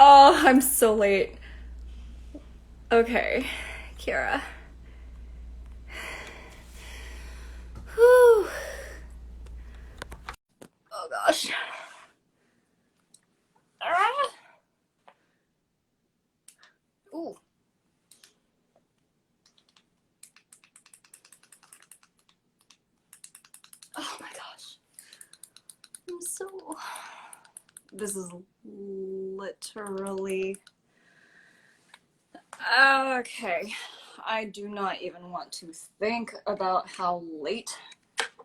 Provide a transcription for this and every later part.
Oh, I'm so late. Okay, Kira. Whew. Oh gosh. Ah. Ooh. Oh my gosh. I'm so. This is literally. Okay. I do not even want to think about how late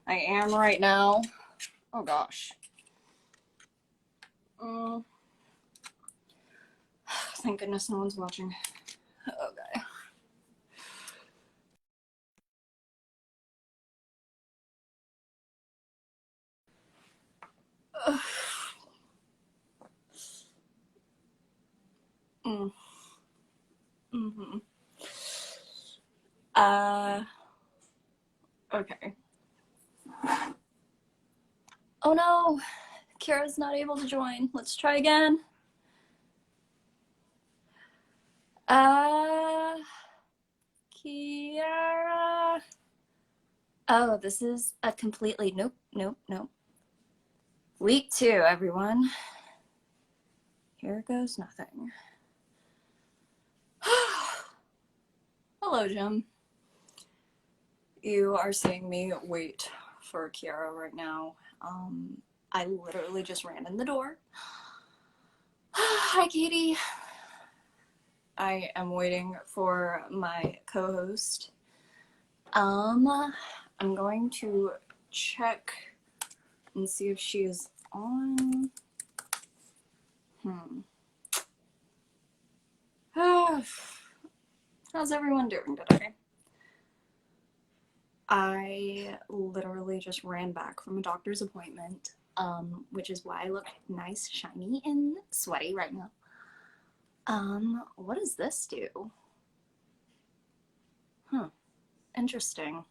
I am right now. Oh gosh. Mm. Thank goodness no one's watching. Okay. Mm. Mm-hmm. Uh, okay. Oh no, Kira's not able to join. Let's try again. Uh, Kira. Oh, this is a completely nope. Week 2, everyone. Here goes nothing. Hello, Jim. You are seeing me wait for Kiara right now. I literally just ran in the door. Hi, Katie. I am waiting for my co-host. I'm going to check and see if she's on. How's everyone doing today? I literally just ran back from a doctor's appointment, which is why I look nice, shiny, and sweaty right now. What does this do? Interesting.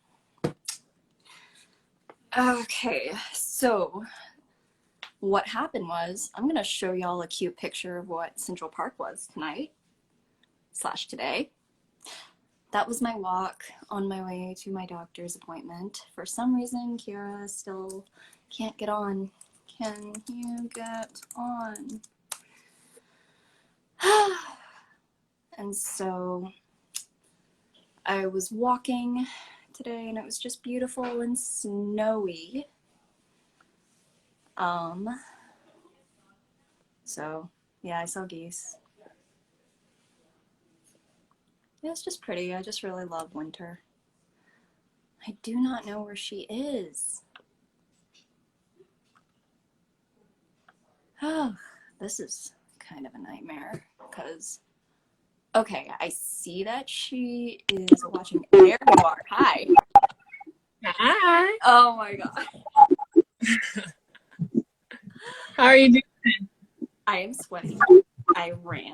Okay, so what happened was, I'm gonna show y'all a cute picture of what Central Park was tonight / today. That was my walk on my way to my doctor's appointment. For some reason, Kiara still can't get on. Can you get on? And so I was walking today and it was just beautiful and snowy. So yeah, I saw geese. It was just pretty. I just really love winter. I do not know where she is. Oh, this is kind of a nightmare because, okay, I see that she is watching. There you are. Hi. Hi. Oh my god. How are you doing? I am sweaty. I ran.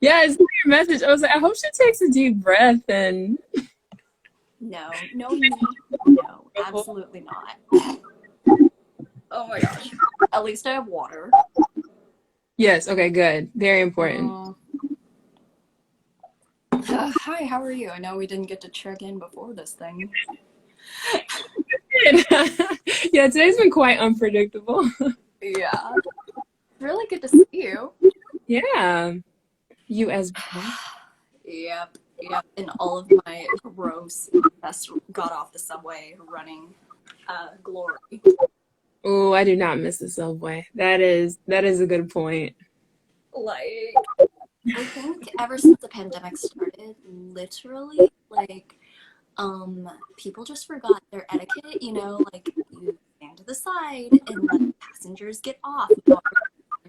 Yeah, I saw your message. I was like, I hope she takes a deep breath and. No, absolutely not. Oh my gosh. At least I have water. Yes, okay, good. Very important. Hi, how are you? I know we didn't get to check in before this thing. Yeah, today's been quite unpredictable. Yeah. Really good to see you. Yeah. You as well. Yep. And all of my gross best got off the subway running glory. Oh, I do not miss the subway. That is a good point. Like, I think ever since the pandemic started, literally, like, people just forgot their etiquette, like you stand to the side and let passengers get off.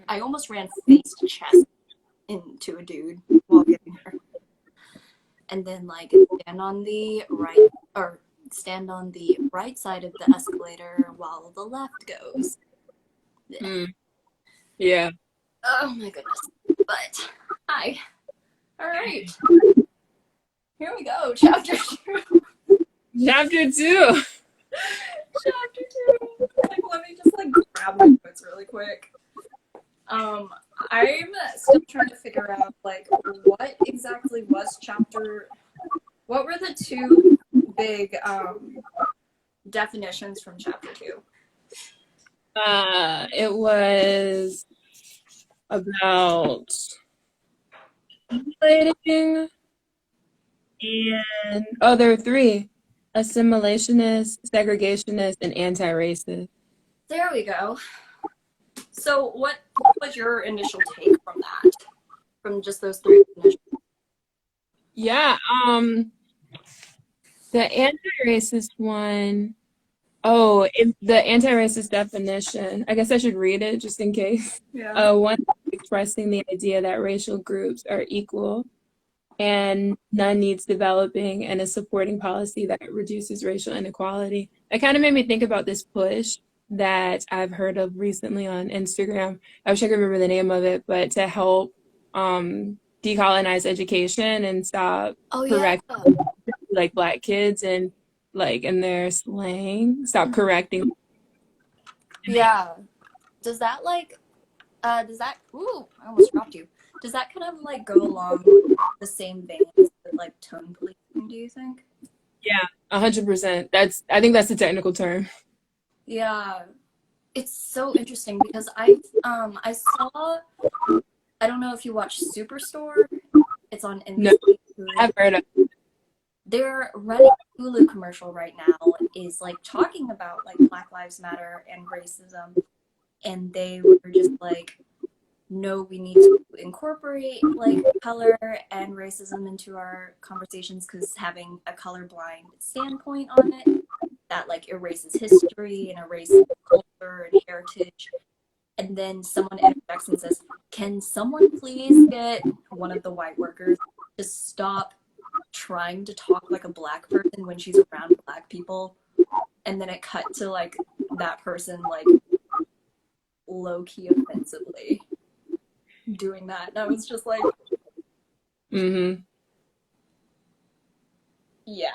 I almost ran face to chest into a dude while getting her. And then like stand on the right side of the escalator while the left goes. Yeah. Oh my goodness. But hi. All right. Here we go. Chapter 2. Chapter 2. Chapter 2. Like, let me just like grab my notes really quick. Um, I'm still trying to figure out like what exactly was chapter. What were the two big definitions from chapter 2? It was about assimilating and there were three: assimilationist, segregationist, and anti-racist. There we go. So, what was your initial take from that? From just those three definitions? Yeah, the anti-racist one. Oh, the anti-racist definition. I guess I should read it just in case. Yeah. One expressing the idea that racial groups are equal and none needs developing, and a supporting policy that reduces racial inequality. It kind of made me think about this push that I've heard of recently on Instagram. I wish I could remember the name of it, but to help decolonize education and stop correcting like Black kids and like in their slang, stop correcting. Yeah. Does that ooh, I almost dropped you. Does that kind of like go along the same vein as like tone policing, do you think? Yeah, 100%. I think that's the technical term. Yeah. It's so interesting because I saw, I don't know if you watch Superstore. It's on NBC. No, I've heard of it. They're running a Hulu commercial right now is like talking about like Black Lives Matter and racism, and they were just like, no, we need to incorporate like color and racism into our conversations because having a colorblind standpoint on it that like erases history and erases culture and heritage. And then someone interjects and says, can someone please get one of the white workers to stop trying to talk like a Black person when she's around Black people? And then it cut to like that person like low-key offensively doing that. And I was just like, yeah.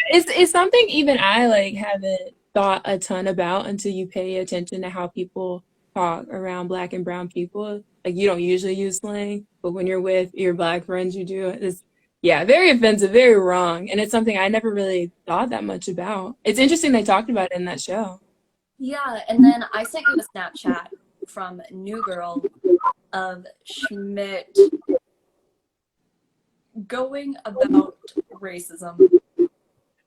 It's something even I like haven't thought a ton about until you pay attention to how people talk around Black and brown people. Like you don't usually use slang, but when you're with your Black friends, you do. It's very offensive, very wrong, and it's something I never really thought that much about. It's interesting they talked about it in that show. Yeah, and then I sent you a Snapchat from New Girl of Schmidt going about racism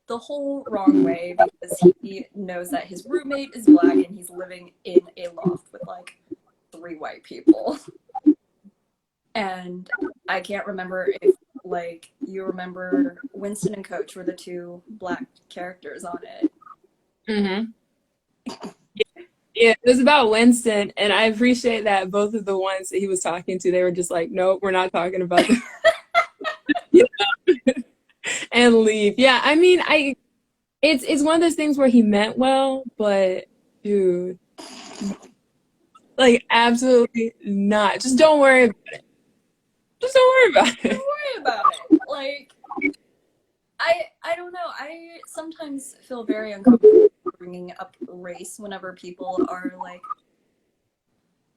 the whole wrong way because he knows that his roommate is Black and he's living in a loft with like 3 white people. And I can't remember if like you remember Winston and Coach were the 2 Black characters on it. Yeah, it was about Winston, and I appreciate that both of the ones that he was talking to, they were just like, nope, we're not talking about this. And leave. Yeah, I mean, it's one of those things where he meant well, but dude, like absolutely not. Just don't worry about it. Just don't worry about it. Don't worry about it. Like, I don't know. I sometimes feel very uncomfortable bringing up race whenever people are like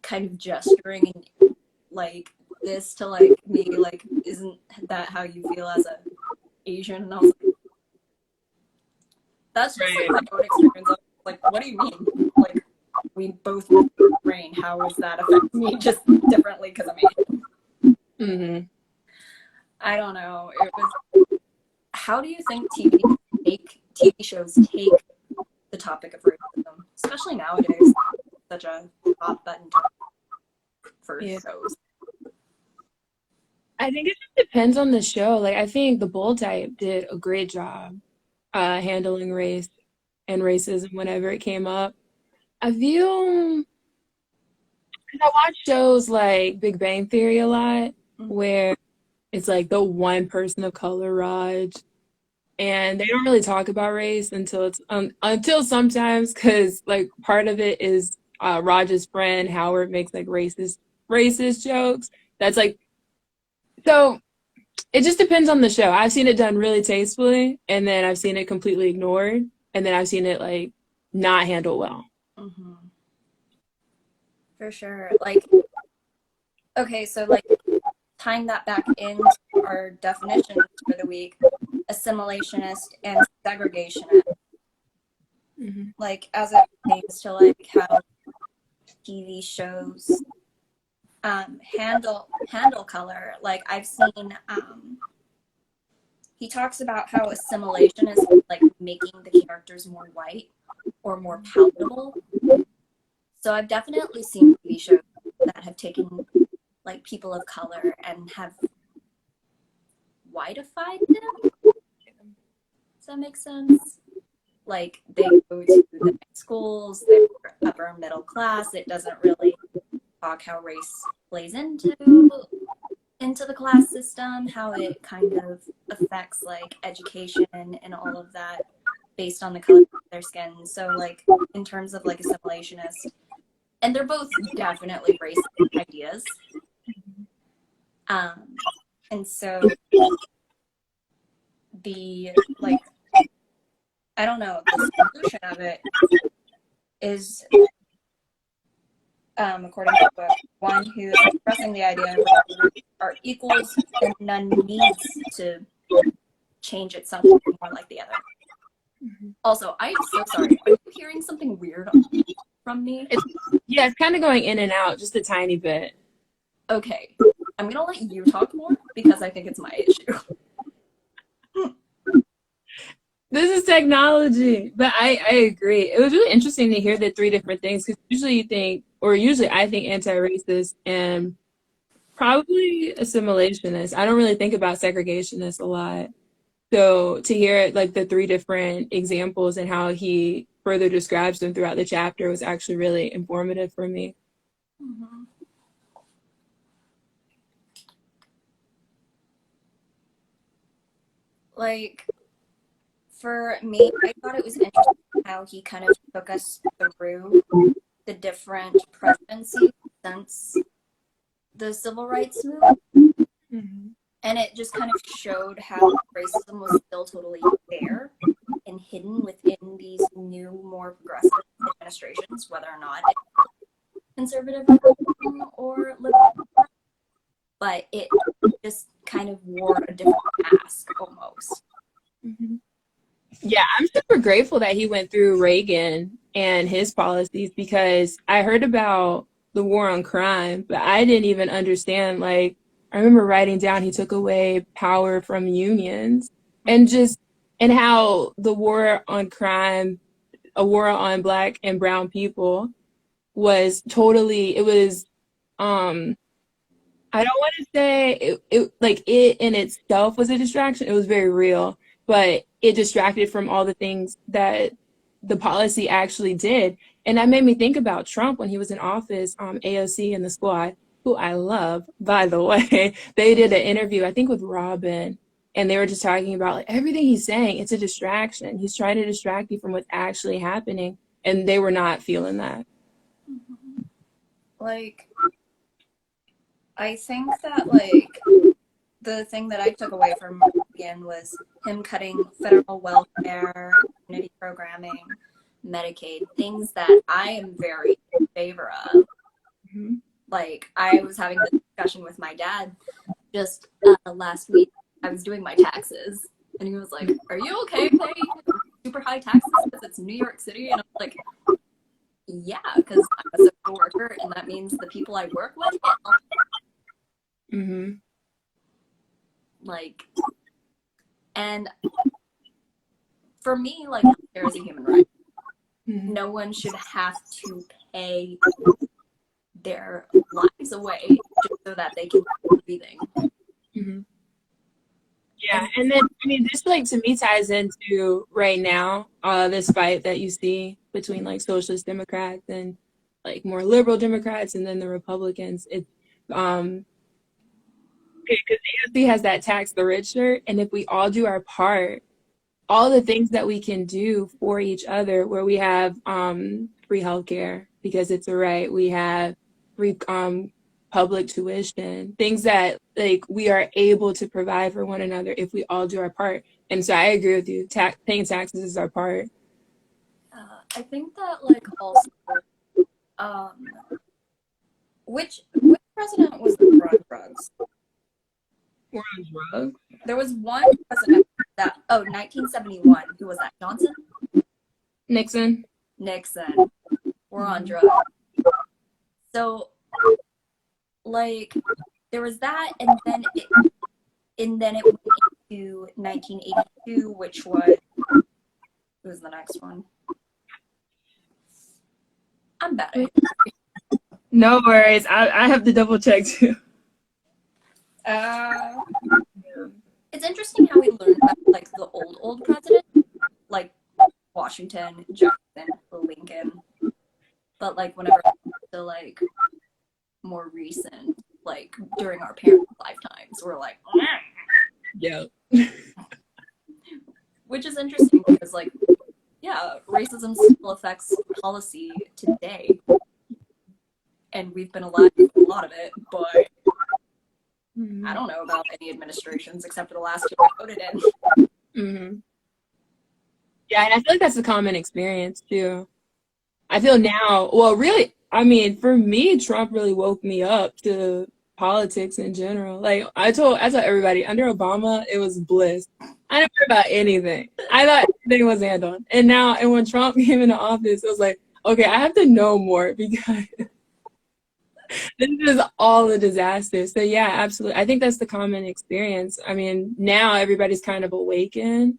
kind of gesturing and like this to like me, like, isn't that how you feel as a Asian? And I was like, that's just like my own experience. I was like, what do you mean? Like, we both have the brain. How is that affect me just differently because I'm Asian? I don't know. It was. How do you think TV shows take the topic of racism, especially nowadays? Such a hot button topic for shows. I think it just depends on the show. Like, I think The Bold Type did a great job handling race and racism whenever it came up. I feel, I watch shows like Big Bang Theory a lot, where it's like the one person of color, Raj, and they don't really talk about race until it's until sometimes, because like part of it is Raj's friend Howard makes like racist jokes. That's like, so it just depends on the show. I've seen it done really tastefully, and then I've seen it completely ignored, and then I've seen it like not handled well. for sure. Like, okay, so like tying that back into our definitions for the week, assimilationist and segregationist, Mm-hmm. like as it pertains to like how TV shows handle color. Like I've seen he talks about how assimilation is like making the characters more white or more palatable. So I've definitely seen TV shows that have taken like people of color and have whiteified them. Does that make sense? Like they go to the schools, they're upper middle class. It doesn't really talk how race plays into the class system, how it kind of affects like education and all of that based on the color of their skin. So like in terms of like assimilationist, and they're both definitely racist ideas. And so the like I don't know, the solution of it is according to the book, one who is expressing the idea that are equals and none needs to change itself to be more like the other. Mm-hmm. Also, I'm so sorry. Are you hearing something weird from me? It's kind of going in and out just a tiny bit. Okay, I'm gonna let you talk more because I think it's my issue. This is technology, but I agree. It was really interesting to hear the three different things because usually I think anti-racist and probably assimilationist. I don't really think about segregationist a lot. So to hear like the three different examples and how he further describes them throughout the chapter was actually really informative for me. Mm-hmm. Like, for me, I thought it was interesting how he kind of took us through the different presidencies since the civil rights movement. Mm-hmm. And it just kind of showed how racism was still totally there and hidden within these new, more progressive administrations, whether or not it's conservative or liberal. But it just kind of wore a different mask almost. Mm-hmm. Yeah, I'm super grateful that he went through Reagan and his policies because I heard about the war on crime, but I didn't even understand. Like, I remember writing down he took away power from unions and how the war on crime, a war on Black and brown people, was totally, it was, I don't want to say it in itself was a distraction. It was very real, but it distracted from all the things that the policy actually did. And that made me think about Trump when he was in office, AOC and the squad, who I love, by the way. They did an interview, I think with Robin, and they were just talking about like everything he's saying, it's a distraction. He's trying to distract you from what's actually happening. And they were not feeling that. Like, I think that, like, the thing that I took away from Reagan was him cutting federal welfare, community programming, Medicaid, things that I am very in favor of. Mm-hmm. Like, I was having this discussion with my dad just last week. I was doing my taxes, and he was like, "Are you okay paying super high taxes because it's New York City?" And I was like, "Yeah, because I'm a social worker, and that means the people I work with get help." Mm-hmm. Like, and for me, like, there is a human right. Mm-hmm. No one should have to pay their lives away just so that they can keep breathing. Mm-hmm. Yeah, and then I mean, this like to me ties into right now, this fight that you see between like socialist Democrats and like more liberal Democrats, and then the Republicans. It's because AOC has that tax the rich shirt, and if we all do our part, all the things that we can do for each other, where we have free healthcare because it's a right, we have free public tuition, things that like we are able to provide for one another if we all do our part. And so I agree with you. Paying taxes is our part. I think that like also Which president was the war on drugs? War on drugs? There was one president that 1971. Who was that? Johnson? Nixon. Nixon. War on drugs. So, like, there was that, and then it went into 1982, which was who was the next one? I'm bad at it. No worries. I have to double check too. It's interesting how we learn about like the old president, like Washington, Jefferson, Lincoln, but like whenever the like more recent, like during our parents' lifetimes, we're like, yeah. Which is interesting because like, yeah, racism still affects policy today, and we've been alive for a lot of it, but I don't know about any administrations except for the last two I voted in. Mm-hmm. Yeah, and I feel like that's a common experience too. I feel now, well, really, I mean, for me, Trump really woke me up to politics in general. Like I told everybody, under Obama, it was bliss. I didn't worry about anything. I thought everything was handled. And when Trump came into office, it was like, okay, I have to know more because this is all a disaster. So yeah, absolutely. I think that's the common experience. I mean, now everybody's kind of awakened,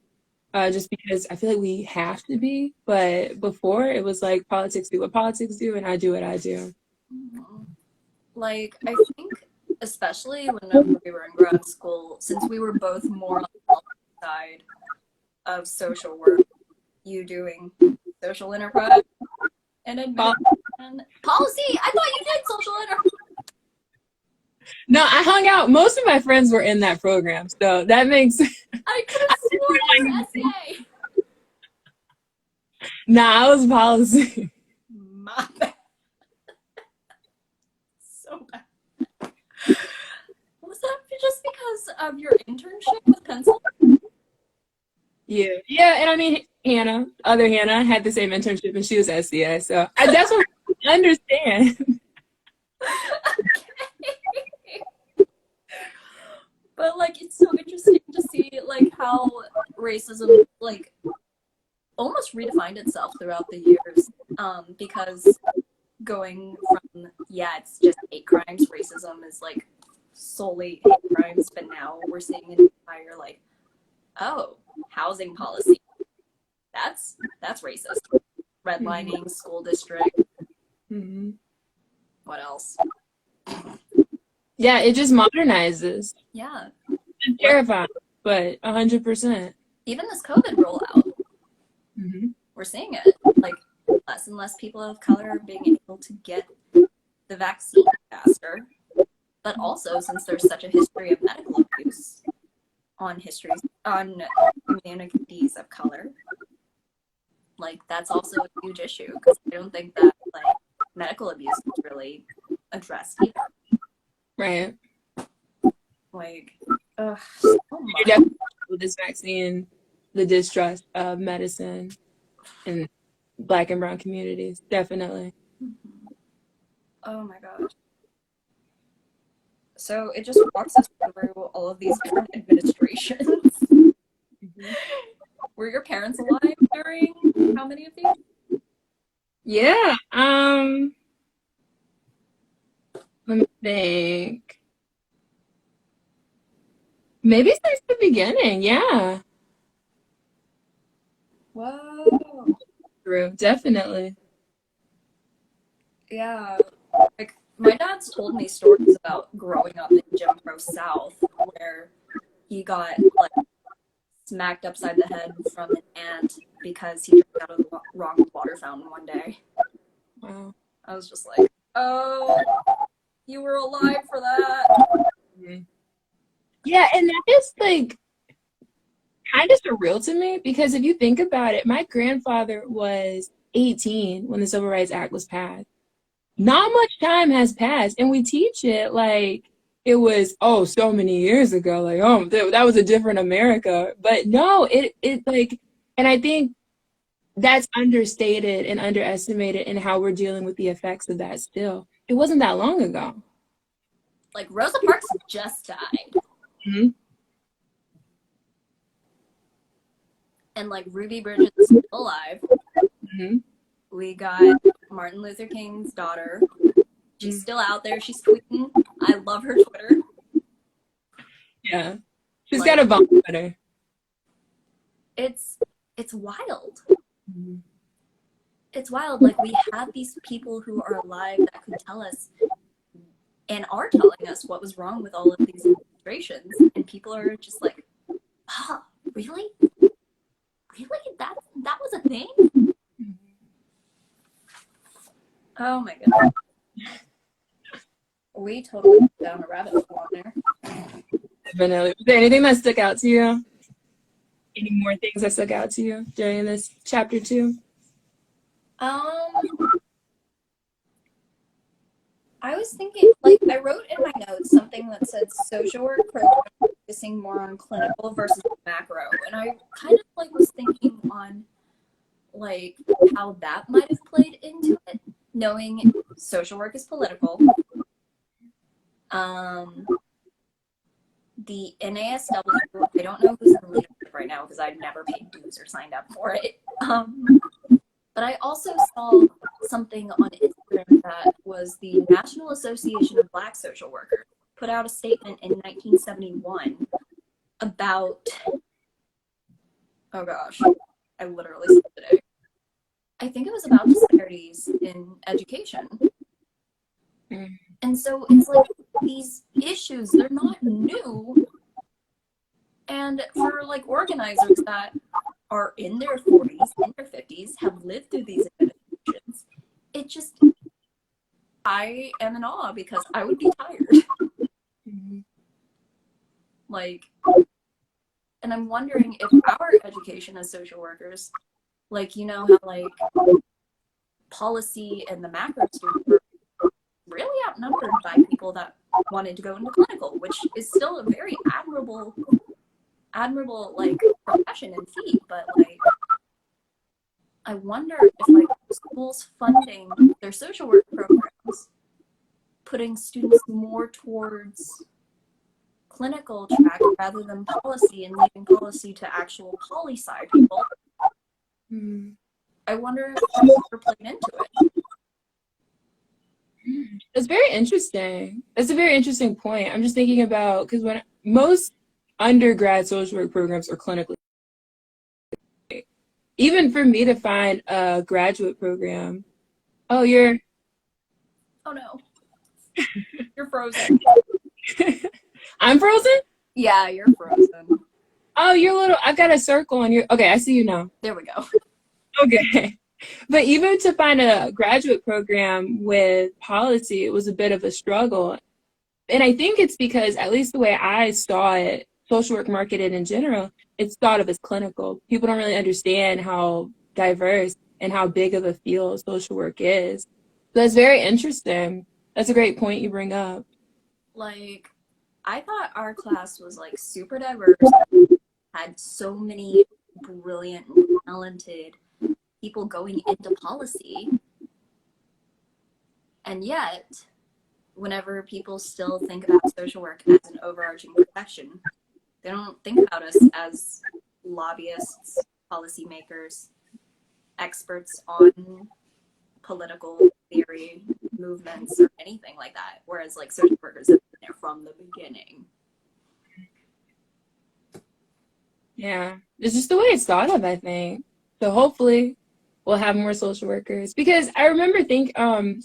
just because I feel like we have to be. But before it was like politics do what politics do, and I do what I do. Like, I think, especially when we were in grad school, since we were both more on the side of social work, you doing social enterprise and administration policy. I thought you did social enterprise. No, I hung out. Most of my friends were in that program, so that makes. I could have sworn it was essay. Nah, I was policy. My bad. So bad. Was that just because of your internship with pencil? Yeah, and I mean, other Hannah, had the same internship, and she was SCA, so that's what I understand. But like, it's so interesting to see like how racism like almost redefined itself throughout the years. Because going from it's just hate crimes, racism is like solely hate crimes, but now we're seeing an entire like, housing policy. That's racist. Redlining, school district. Mm-hmm. What else? Yeah, it just modernizes. Yeah. It's terrifying, but 100%. Even this COVID rollout, we're seeing it. Like, less and less people of color are being able to get the vaccine faster. But also, since there's such a history of medical abuse on communities of color, like, that's also a huge issue, because I don't think that, like, medical abuse is really addressed either. Right. Like, so you're definitely with this vaccine, the distrust of medicine in Black and brown communities, definitely. Oh my gosh. So it just walks us through all of these different administrations. Were your parents alive during how many of these? Yeah. Let me think. Maybe since the beginning, yeah. Whoa. True, definitely. Yeah. Like, my dad's told me stories about growing up in Jim Crow South, where he got like smacked upside the head from an ant because he drank out of the wrong water fountain one day. Wow. I was just like, oh, you were alive for that. Yeah, and that is like kind of surreal to me, because if you think about it, my grandfather was 18 when the Civil Rights Act was passed. Not much time has passed, and we teach it like it was, so many years ago, like, that was a different America. But no, it like, and I think that's understated and underestimated in how we're dealing with the effects of that still. It wasn't that long ago. Like, Rosa Parks just died. Mm-hmm. And, like, Ruby Bridges is still alive. Mm-hmm. We got Martin Luther King's daughter. She's still out there. She's tweeting. I love her Twitter. Yeah. She's Like, got a bomb Twitter. It's wild. Mm-hmm. It's wild. Like, we have these people who are alive that could tell us and are telling us what was wrong with all of these administrations. And people are just like, ah, really? Really? That was a thing? Oh my goodness. We totally went down a rabbit hole on there. Definitely. Was there anything that stuck out to you? Any more things that stuck out to you during this chapter 2? I was thinking, like, I wrote in my notes something that said social work program focusing more on clinical versus macro, and I kind of like was thinking on like how that might have played into it, knowing social work is political. The NASW, I don't know who's in leadership right now because I've never paid dues or signed up for it. But I also saw something on Instagram that was the National Association of Black Social Workers put out a statement in 1971 about, oh gosh, I literally said it today. I think it was about disparities in education. And so it's like these issues, they're not new. And for like organizers that are in their 40s, in their 50s, have lived through these administrations, it just, I am in awe because I would be tired. Like, and I'm wondering if our education as social workers, like, you know how like policy and the macro students were really outnumbered by people that wanted to go into clinical, which is still a very admirable like profession and feat, but like I wonder if like schools funding their social work programs, putting students more towards clinical track rather than policy and leaving policy to actual poli-sci people. I wonder if that's ever played into it. That's very interesting. That's a very interesting point. I'm just thinking about, because when most undergrad social work programs are clinically, even for me to find a graduate program. Oh, Oh no. You're frozen. I'm frozen? Yeah, you're frozen. Oh, you're little, I've got a circle on your, okay, I see you now. There we go. Okay. But even to find a graduate program with policy, it was a bit of a struggle. And I think it's because, at least the way I saw it, social work marketed in general, it's thought of as clinical. People don't really understand how diverse and how big of a field social work is. So that's very interesting. That's a great point you bring up. Like, I thought our class was like super diverse, had so many brilliant, talented people going into policy. And yet, whenever people still think about social work as an overarching profession, they don't think about us as lobbyists, policymakers, experts on political theory, movements, or anything like that. Whereas like social workers have been there from the beginning. Yeah, it's just the way it's thought of, I think. So hopefully we'll have more social workers. Because I remember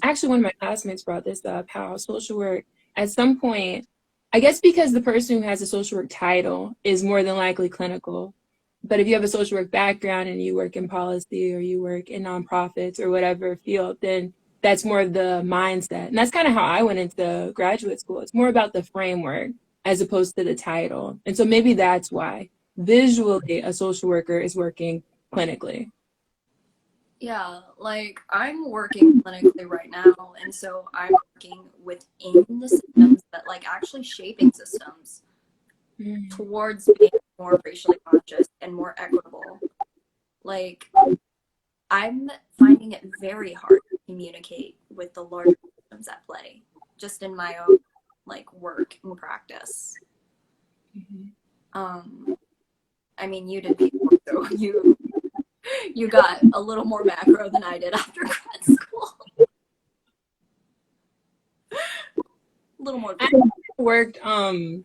actually one of my classmates brought this up, how social work at some point, I guess because the person who has a social work title is more than likely clinical. But if you have a social work background and you work in policy or you work in nonprofits or whatever field, then that's more of the mindset. And that's kind of how I went into graduate school. It's more about the framework as opposed to the title. And so maybe that's why visually a social worker is working clinically. Yeah, like I'm working clinically right now, and so I'm working within the systems that like actually shaping systems towards being more racially conscious and more equitable. Like I'm finding it very hard to communicate with the larger systems at play, just in my own like work and practice. I mean, you did people, so you got a little more macro than I did after grad school. A little more. I worked a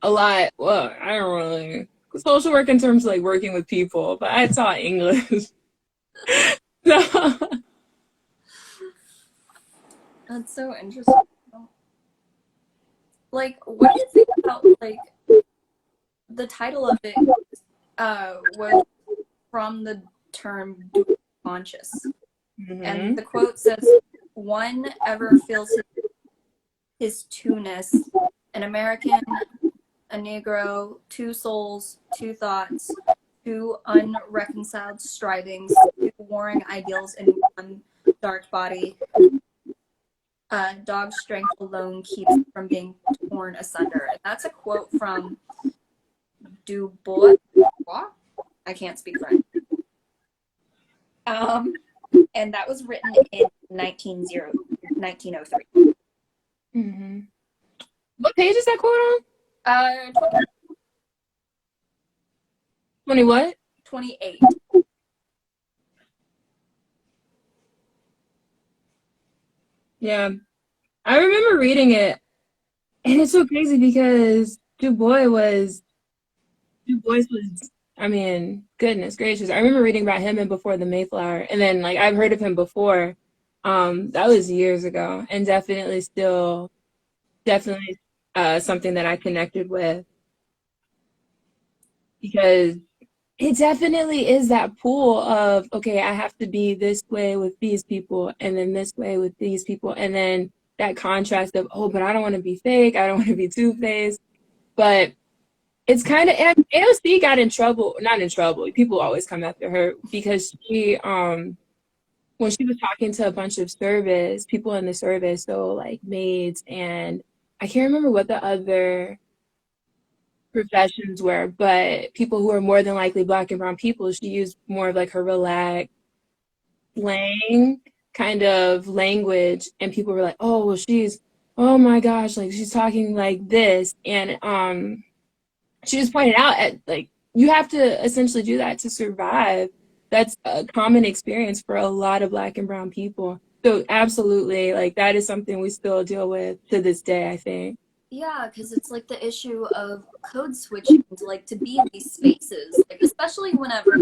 lot. Well, I don't really social work in terms of like working with people, but I taught English. So That's so interesting. Like, what do you think about like the title of it was from the term dual conscious, and the quote says, "One ever feels his two-ness, an American, a Negro, two souls, two thoughts, two unreconciled strivings, two warring ideals in one dark body. Dog strength alone keeps from being torn asunder." And that's a quote from Du Bois. I can't speak French. And that was written in 1903. What page is that quote on? 20 what? 28. Yeah. I remember reading it, and it's so crazy because Du Bois was, I mean, goodness gracious. I remember reading about him in Before the Mayflower, and then like I've heard of him before. That was years ago, and definitely something that I connected with, because it definitely is that pool of, okay, I have to be this way with these people and then this way with these people. And then that contrast of, oh, but I don't want to be fake. I don't want to be two-faced. But it's kind of, and AOC got in trouble, not in trouble. People always come after her because when she was talking to a bunch of people in the service, so like maids, and I can't remember what the other professions were, but people who are more than likely Black and brown people, she used more of like her relaxed slang kind of language, and people were like, oh, well, oh my gosh, like she's talking like this. And she just pointed out at like, you have to essentially do that to survive. That's a common experience for a lot of Black and brown people. So absolutely, like that is something we still deal with to this day, I think. Yeah, because it's like the issue of code switching to be in these spaces, like especially whenever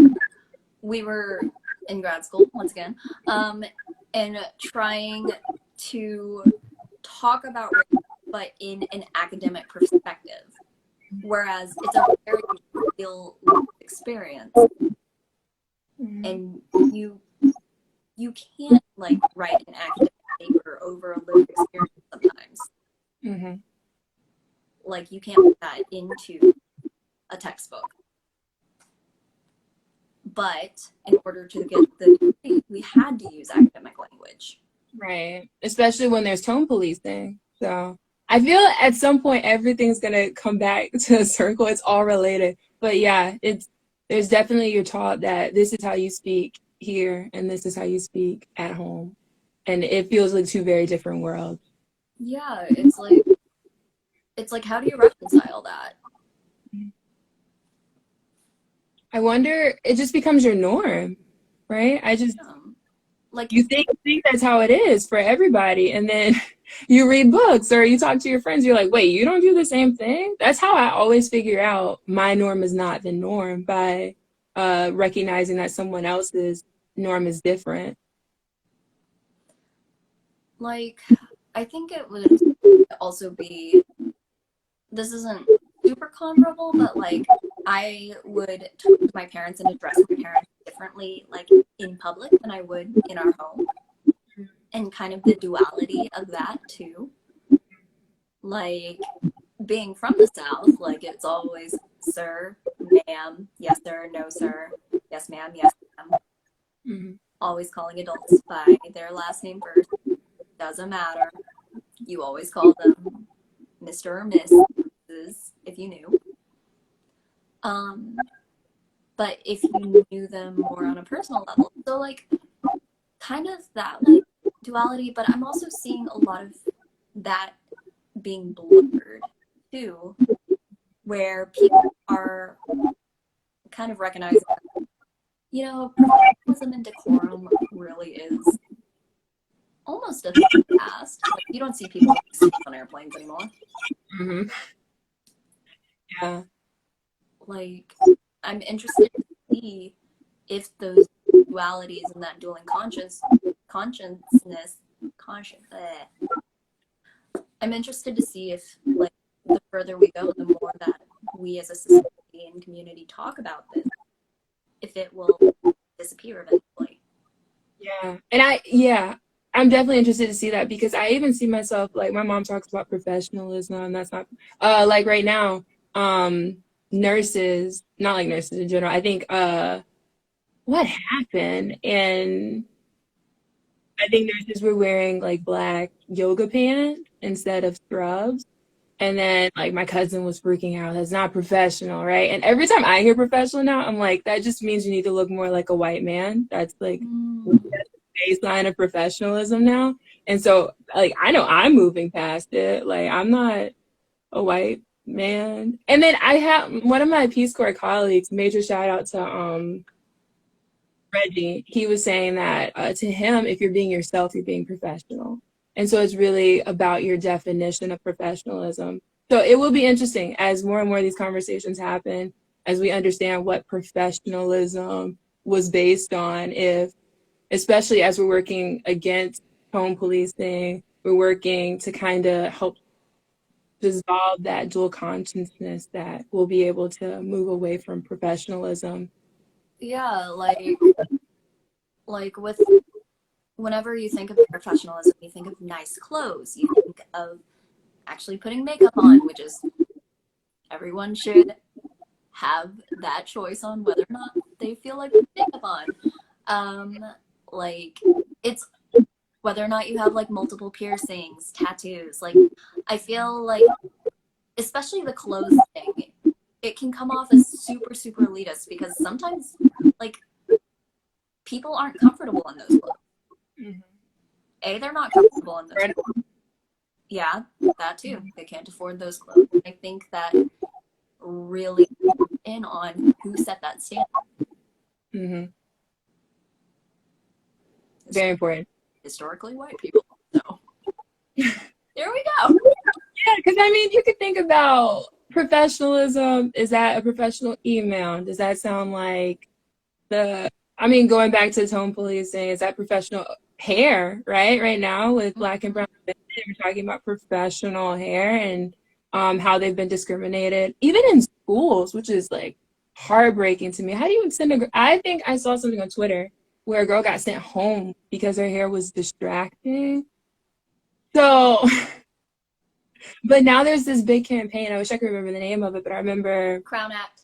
we were in grad school once again, and trying to talk about race, but in an academic perspective, whereas it's a very real experience, and you can't like write an academic paper over a lived experience sometimes. Like you can't put that into a textbook. But in order to get the degree, we had to use academic language. Right. Especially when there's tone policing. So I feel at some point everything's gonna come back to a circle. It's all related. But yeah, there's definitely, you're taught that this is how you speak here and this is how you speak at home. And it feels like two very different worlds. Yeah, it's like how do you reconcile that? I wonder, it just becomes your norm, right? Like you think that's how it is for everybody, and then you read books or you talk to your friends, you're like, wait, you don't do the same thing? That's how I always figure out my norm is not the norm, by recognizing that someone else's norm is different. Like, I think it would also be, this isn't super comparable, but like I would talk to my parents and address my parents differently, like in public than I would in our home, and kind of the duality of that too. Like being from the South, like it's always sir, ma'am, yes sir, no sir, yes ma'am, yes ma'am. Always calling adults by their last name first. Doesn't matter. You always call them Mr. or Mrs. if you knew. But if you knew them more on a personal level, so like kind of that like duality, but I'm also seeing a lot of that being blurred too, where people are kind of recognizing, professionalism and decorum really is almost a thing of the past. Like, you don't see people on airplanes anymore. Mm-hmm. Yeah. Like, I'm interested to see if those dualities and that dueling I'm interested to see if, like, the further we go, the more that we as a society and community talk about this, if it will disappear eventually. Yeah. And I'm definitely interested to see that, because I even see myself, like, my mom talks about professionalism. That's not, like right now, nurses, not like nurses in general. I think, what happened? And I think nurses were wearing like black yoga pants instead of scrubs. And then like my cousin was freaking out. That's not professional, right? And every time I hear professional now, I'm like, that just means you need to look more like a white man. That's like the baseline of professionalism now. And so like I know I'm moving past it. Like I'm not a white man. And then I have one of my Peace Corps colleagues, major shout out to Reggie. He was saying that to him, if you're being yourself, you're being professional. And so it's really about your definition of professionalism. So it will be interesting as more and more of these conversations happen, as we understand what professionalism was based on, if, especially as we're working against home policing, we're working to kind of help dissolve that dual consciousness, that we'll be able to move away from professionalism. Yeah, like with whenever you think of professionalism, you think of nice clothes, you think of actually putting makeup on, which is, everyone should have that choice on whether or not they feel like putting makeup on. Like, it's whether or not you have like multiple piercings, tattoos. Like, I feel like, especially the clothes thing, it can come off as super, super elitist, because sometimes like people aren't comfortable in those clothes. Mm-hmm. They're not comfortable in those clothes. Yeah, that too. They can't afford those clothes. I think that really in on who set that standard. Mm-hmm. Very important. Historically white people. So there we go. Yeah, because I mean, you could think about professionalism. Is that a professional email? Does that sound like going back to tone policing, is that professional hair, right? Right now with Black and brown women, we're talking about professional hair and how they've been discriminated, even in schools, which is like heartbreaking to me. How do you send I think I saw something on Twitter where a girl got sent home because her hair was distracting. So, but now there's this big campaign. I wish I could remember the name of it, but I remember Crown Act.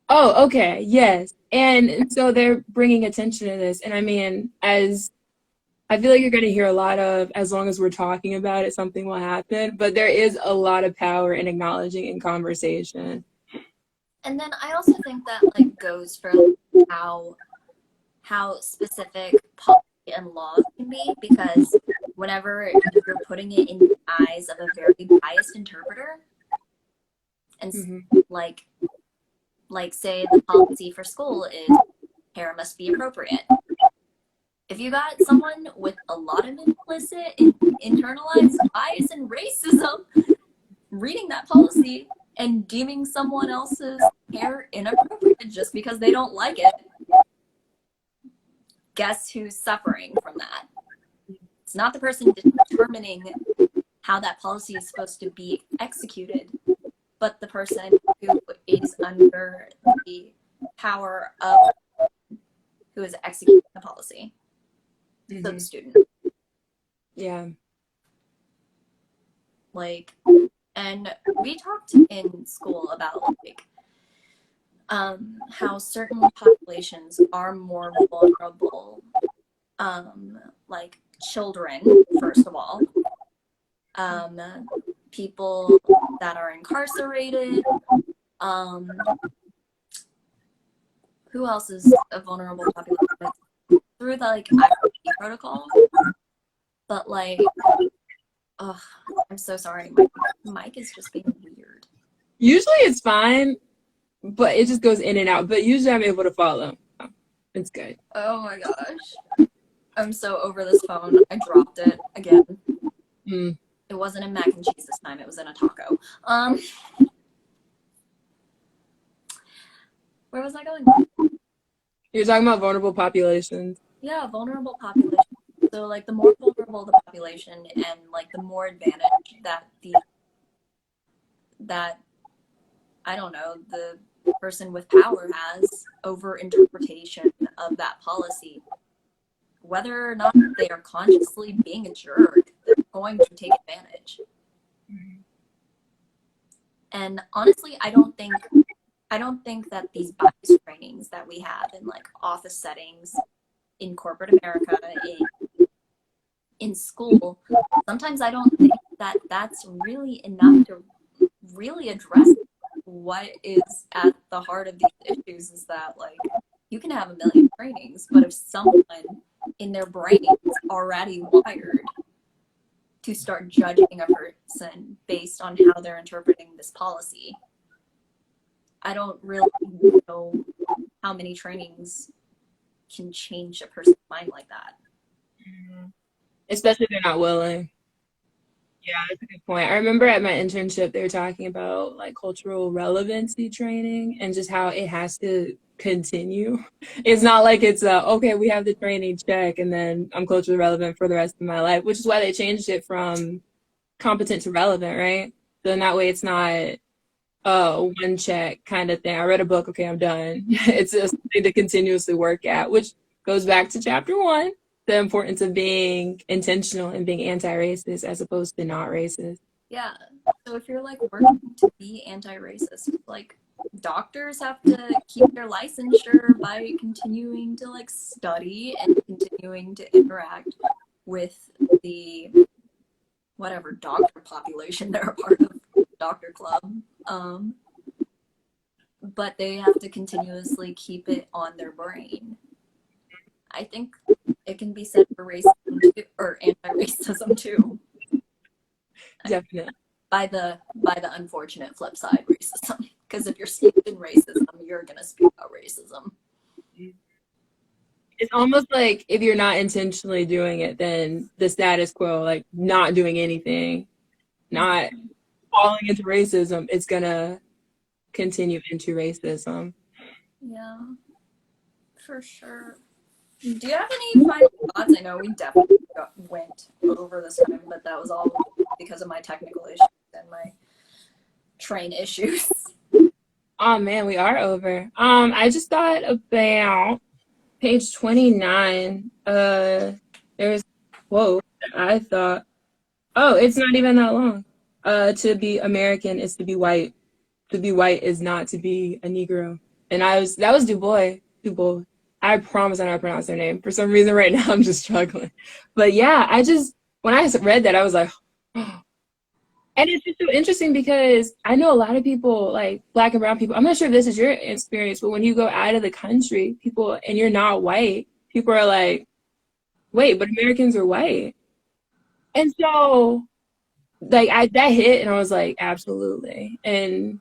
Oh, okay. Yes. And so they're bringing attention to this. And I mean, as I feel like you're going to hear a lot of, as long as we're talking about it, something will happen. But there is a lot of power in acknowledging in conversation. And then I also think that like goes for how specific policy and laws can be, because whenever you're putting it in the eyes of a very biased interpreter, and like say the policy for school is hair must be appropriate. If you got someone with a lot of implicit and internalized bias and racism reading that policy and deeming someone else's hair inappropriate just because they don't like it, guess who's suffering from that? It's not the person determining how that policy is supposed to be executed, but the person who is under the power of who is executing the policy. So the student. Yeah. Like, and we talked in school about like how certain populations are more vulnerable, like children, first of all, people that are incarcerated, who else is a vulnerable population? Through the like IRP protocol, But like, ugh, I'm so sorry. My mic is just being weird. Usually it's fine, but it just goes in and out. But usually I'm able to follow. It's good. Oh my gosh. I'm so over this phone. I dropped it again. Mm. It wasn't in mac and cheese this time. It was in a taco. Where was I going? You're talking about vulnerable populations. Yeah, vulnerable population. So like the more vulnerable the population and like the more advantage that I don't know, the person with power has over interpretation of that policy. Whether or not they are consciously being a jerk, they're going to take advantage. And honestly, I don't think that these bias trainings that we have in like office settings in corporate America, in school, sometimes I don't think that that's really enough to really address what is at the heart of these issues. Is that like you can have a million trainings, but if someone in their brain is already wired to start judging a person based on how they're interpreting this policy, I don't really know how many trainings can change a person's mind like that. Especially if they're not willing. Yeah, that's a good point. I remember at my internship, they were talking about like cultural relevancy training and just how it has to continue. It's not like it's okay, we have the training, check, and then I'm culturally relevant for the rest of my life, which is why they changed it from competent to relevant, right? So in that way, it's not one check kind of thing. I read a book, okay, I'm done. It's just something to continuously work at, which goes back to chapter 1. The importance of being intentional and being anti-racist as opposed to not racist. Yeah. So if you're like working to be anti-racist, like doctors have to keep their licensure by continuing to like study and continuing to interact with the whatever doctor population they're a part of, doctor club. But they have to continuously keep it on their brain. I think it can be said for racism too, or anti-racism too. Definitely. By the unfortunate flip side, racism. Because if you're steeped in racism, you're gonna speak about racism. It's almost like if you're not intentionally doing it, then the status quo, like not doing anything, not falling into racism, it's gonna continue into racism. Yeah, for sure. Do you have any final thoughts? I know we definitely went over this time, but that was all because of my technical issues and my train issues. Oh man, we are over. I just thought about page 29. There's quote that I thought, oh, it's not even that long. To be American is to be white. To be white is not to be a Negro. And that was Du Bois. Du Bois. I promise I know how to pronounce their name. For some reason right now I'm just struggling. But yeah, when I read that, I was like, oh. And it's just so interesting because I know a lot of people, like Black and brown people, I'm not sure if this is your experience, but when you go out of the country, people, and you're not white, people are like, wait, but Americans are white. And so, like, that hit, and I was like, absolutely. And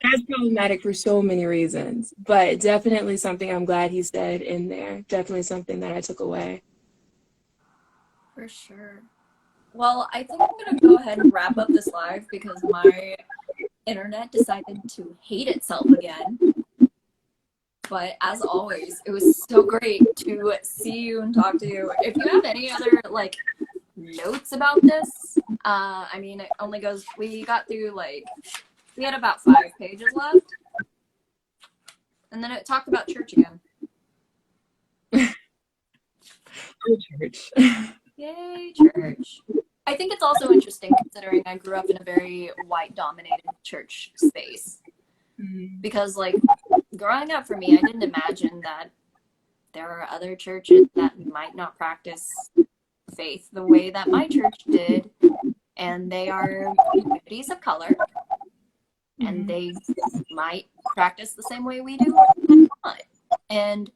that's problematic for so many reasons, but definitely something I'm glad he said in there. Definitely something that I took away. For sure. Well, I think I'm gonna go ahead and wrap up this live because my internet decided to hate itself again. But as always, it was so great to see you and talk to you. If you have any other like notes about this, I mean, it only goes. We got through we had about 5 pages left, and then it talked about church again. Church. Yay, church. I think it's also interesting considering I grew up in a very white-dominated church space. Because, like, growing up for me, I didn't imagine that there are other churches that might not practice faith the way that my church did. And they are communities of color. And they might practice the same way we do or not. And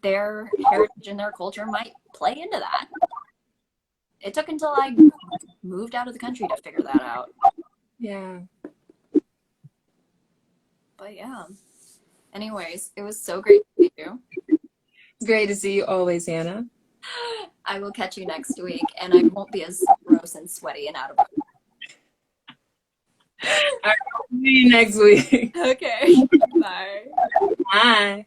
their heritage and their culture might play into that. it took until I moved out of the country to figure that out. Yeah. But yeah. Anyways, it was so great to meet you. It's great to see you always, Hannah. I will catch you next week, and I won't be as gross and sweaty and out of breath. All right, see you next week. Okay. Bye. Bye.